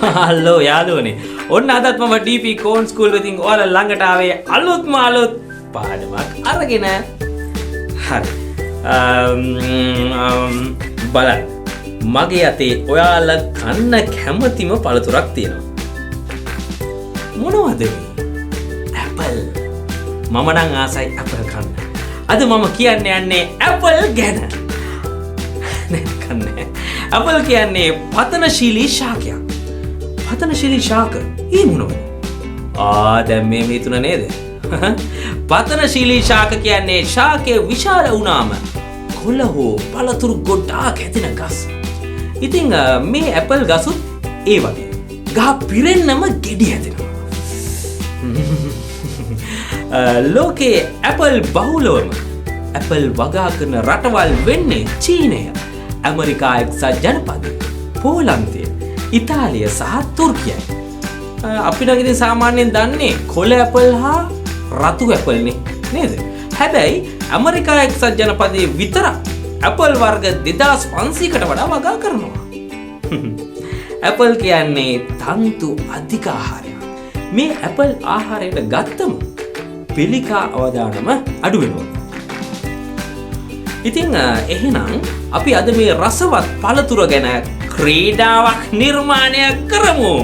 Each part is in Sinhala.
හලෝ යාළුවනේ. ඔන්න අදත් මම DP කෝන් ස්කූල් වෙතින් ඔයාලා ළඟට ආවේ අලුත්ම අලුත් පාඩමක් අරගෙන. හරි. බලන්න. මගේ අතේ ඔයාලා කන්න කැමතිම පළතුරක් තියෙනවා. මොනවද මේ? ඇපල්. මම නම් ආසයි ඇපල් කන්න. අද මම කියන්න යන්නේ ඇපල් ගැන. නෑ කන්නේ. ඇපල් කියන්නේ පතනශීලී ශාකයක්. පතනශීලී ශාක? ඒ මොනවද? දැන් මේ හිතුණ නේද? පතනශීලී ශාක කියන්නේ ශාකයේ විශාල වුණාම කොළ හෝ පළතුරු ගොඩාක් ඇතින ගස්. ඉතින් මේ ඇපල් ගසුත් ඒ වගේ. ගහ පිරෙන්නම ගෙඩි හැදෙනවා. ලෝකේ ඇපල් බහුලවම ඇපල් වගා කරන රටවල් වෙන්නේ චීනය, ඇමරිකා එක්සත් ජනපදය, පෝලන්තය, ඉතාලිය සහ තුර්කියයි. අපි නම් ඉතින් සාමාන්‍යයෙන් දන්නේ කොළ ඇපල් හා රතු ඇපල්නේ නේද? හැබැයි ඇමරිකා එක්සත් ජනපදයේ විතරක් ඇපල් වර්ග 2500කට වඩා වගා කරනවා. ඇපල් කියන්නේ තන්තු අධික ආහාරයක්. මේ ඇපල් ආහාරයට ගත්තම පිළිකා අවදානම අඩු වෙනවා. ඉතින් එහෙනම් අපි අද මේ රසවත් පළතුර ගැන ක්‍රීඩාවක් නිර්මාණය කරමු.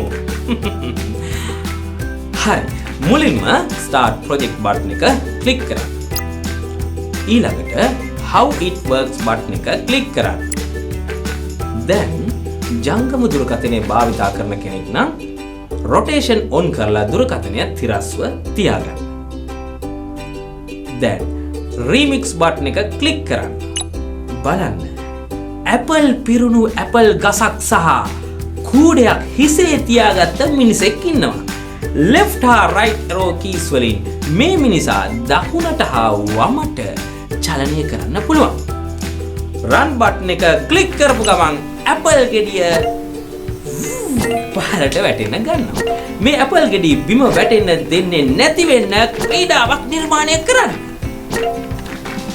හරි. මුලින්ම start project button එක click කරන්න. ඊළඟට how it works button එක click කරන්න. then ජංගම දුරකථනය භාවිතා කරන කෙනෙක් නම් rotation on කරලා දුරකථනය තිරස්ව තියාගන්න. then remix button එක click කරන්න. බලන්න. ඇපල් පිරුණු ඇපල් ගසක් සහ කූඩයක් හිසේ තියාගත්ත මිනිසෙක් ඉන්නවා. left හා right arrow keys වලින් මේ මිනිසා දකුණට හා වමට චලනය කරන්න පුළුවන්. run button එක click කරපු ගමන් ඇපල් ගෙඩිය පහළට වැටෙන්න ගන්නවා. මේ ඇපල් ගෙඩිය බිම වැටෙන්න දෙන්නේ නැති වෙන්න ක්‍රීඩාවක් නිර්මාණය කරන්න.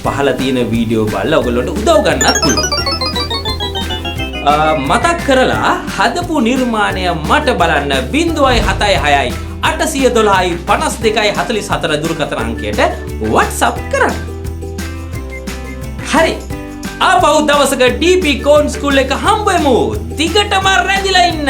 පහළ තියෙන වීඩියෝ බලලා ඔයගොල්ලන්ට උදව් ගන්නත් පුළුවන්. මතක් කරලා හදපු නිර්මාණය මට බලන්න 076 812 52 44 දුරකථන අංකයට WhatsApp කරන්න. හරි. ආපහු දවසක DP කෝන් ස්කූල් එක හම්බෙමු. දිගටම රැඳිලා ඉන්න.